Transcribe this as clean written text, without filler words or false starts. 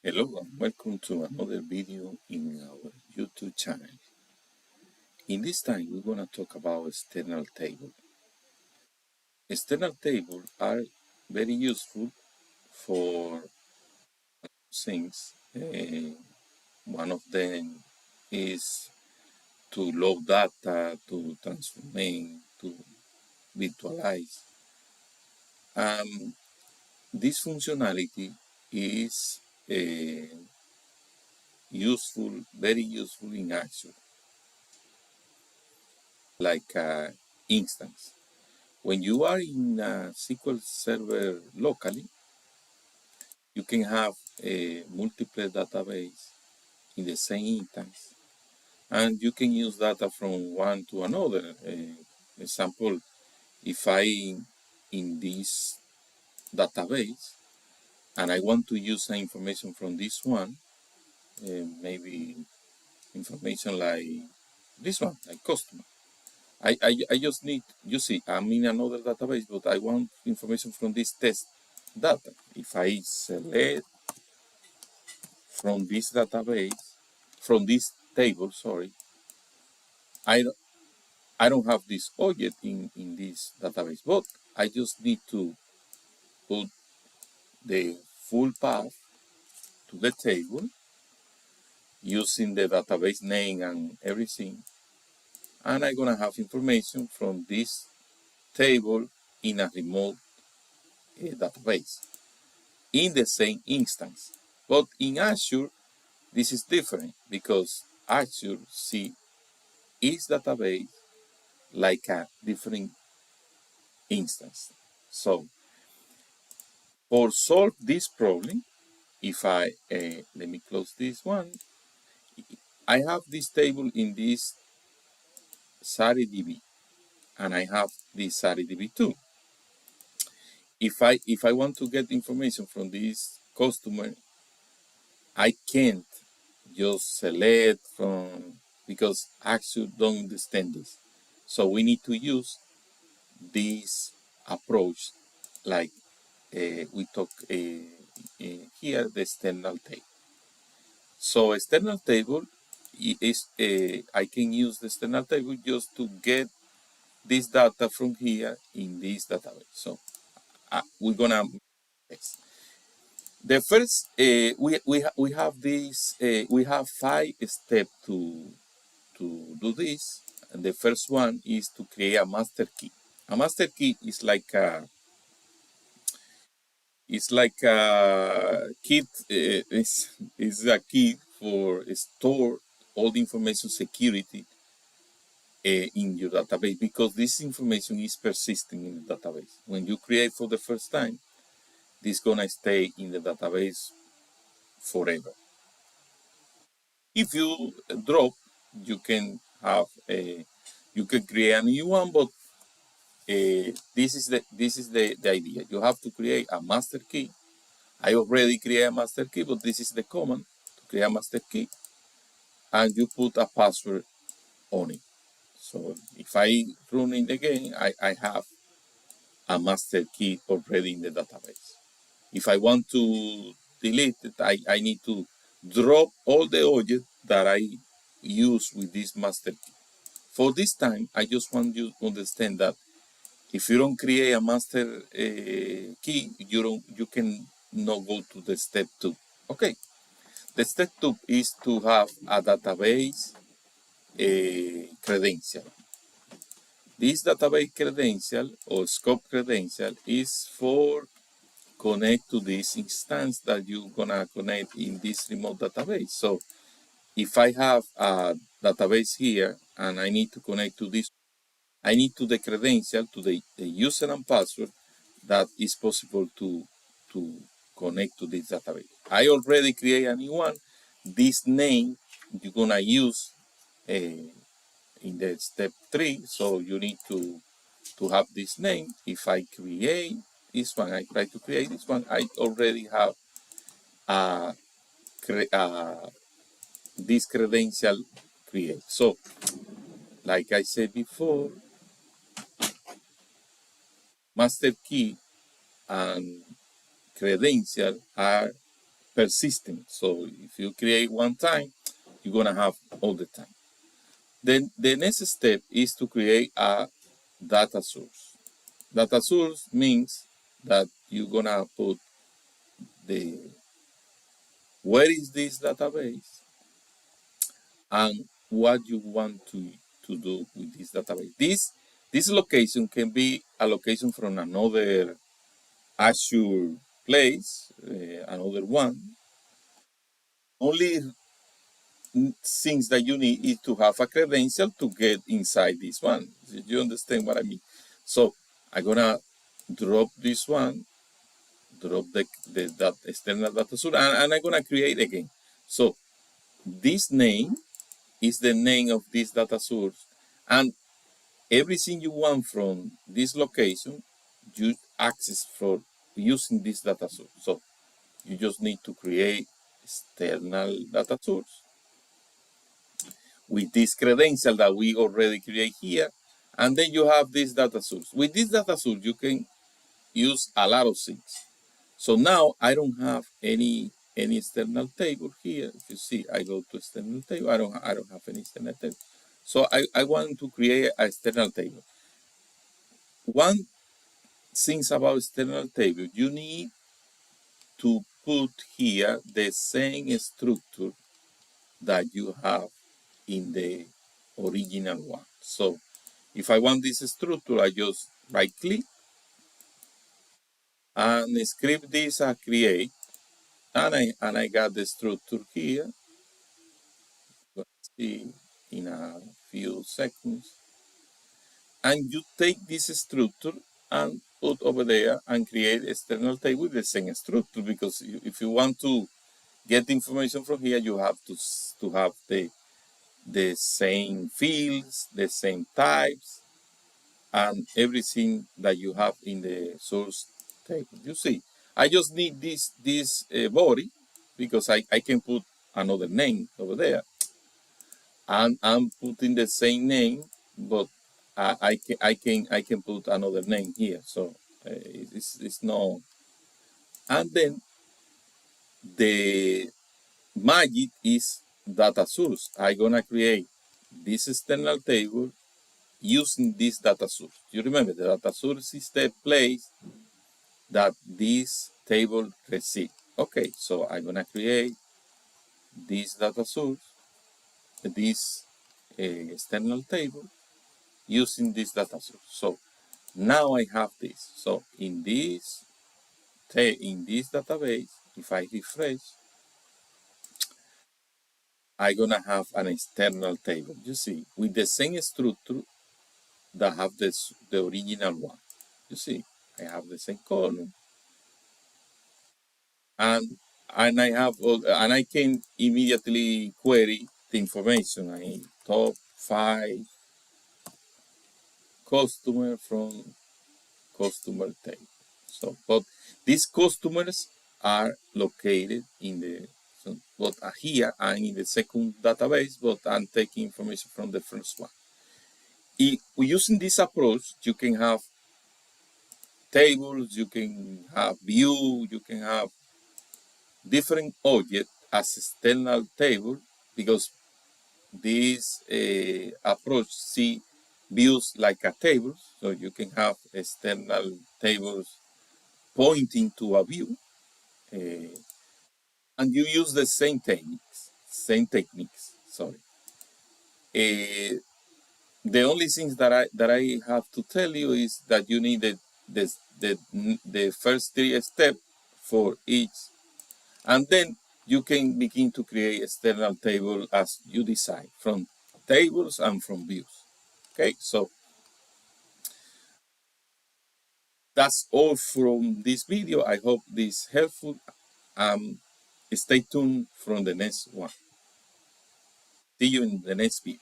Hello and welcome to another video in our YouTube channel. In this time, we're going to talk about external tables. External tables are very useful for things. One of them is to log data, to transform, to virtualize. This functionality is very useful in Azure, like instance. When you are in a SQL Server locally, you can have a multiple database in the same instance, and you can use data from one to another. Example, if I in this database and I want to use some information from this one, maybe information like this one, like customer. I just need, you see, I'm in another database, but I want information from this test data. If I select from this database, from this table, sorry, I, I don't have this object in this database, but I just need to put the full path to the table using the database name and everything. And I'm going to have information from this table in a remote database in the same instance. But in Azure, this is different because Azure see each database like a different instance. So for solve this problem, if I let me close this one, I have this table in this SariDB, and I have this SariDB too. If I want to get information from this customer, I can't just select from, because Axure don't understand this. So we need to use this approach, like we talk here, the external table. So external table is I can use the external table just to get this data from here in this database. So we're gonna next. The first we have this we have 5 steps to do this. And the first one is to create a master key. A master key is like a key. Is a key for store all the information security in your database, because this information is persisting in the database. When you create for the first time, this is gonna stay in the database forever. If you drop, you can have a, you can create a new one, but this is the idea. You have to create a master key. I already create a master key, but this is the command to create a master key, and you put a password on it. So if I run it again, I have a master key already in the database. If I want to delete it, I need to drop all the objects that I use with this master key. For this time, I just want you to understand that if you don't create a master key, you can not go to the step 2. Okay, the step 2 is to have a database credential. This database credential or scope credential is for connect to this instance that you're gonna connect in this remote database. So if I have a database here and I need to connect to this, I need to the credential to the user and password that is possible to connect to this database. I already create a new one. This name you're gonna use in the step 3, so you need to have this name. If I create this one, I try to create this one, I already have uh, this credential created. So like I said before, master key and credential are persistent. So if you create one time, you're gonna have all the time. Then the next step is to create a data source. Data source means that you're gonna put the where is this database and what you want to do with this database. This location can be a location from another Azure place, another one. Only things that you need is to have a credential to get inside this one. You understand what I mean? So I'm gonna drop this one, drop that external data source, and I'm gonna create again. So this name is the name of this data source, and everything you want from this location, you access for using this data source. So you just need to create external data source with this credential that we already create here, and then you have this data source. With this data source, you can use a lot of things. So now I don't have any external table here. If you see, I go to external table. I don't have any external table. So I want to create an external table. One thing about external table, you need to put here the same structure that you have in the original one. So if I want this structure, I just right click and script this as create, and I got the structure here. Let's see in a few seconds. And you take this structure and put over there and create external table with the same structure, because if you want to get information from here, you have to have the same fields, the same types, and everything that you have in the source table. You see, I just need this body, because I can put another name over there, and I'm putting the same name, but I can put another name here. So it's no. And then the magic is data source. I'm gonna create this external table using this data source. You remember the data source is the place that this table receives. Okay, so I'm gonna create this data source, this external table using this data source. So now I have this. So in this database, if I refresh, I'm gonna have an external table. You see, with the same structure that have the original one. You see, I have the same column, and and I can immediately query the information. I top 5 customer from customer table. So, but these customers are located in the but here I'm in the second database, but I'm taking information from the first one. Using this approach, you can have tables, you can have view, you can have different objects as external table, because this approach see views like a table, so you can have external tables pointing to a view, uh, and you use the same techniques. Sorry. Uh, the only things that I have to tell you is that you need the, the first 3 steps for each, and then you can begin to create external table as you decide from tables and from views. Okay, so that's all from this video. I hope this helpful. Stay tuned from the next one. See you in the next video.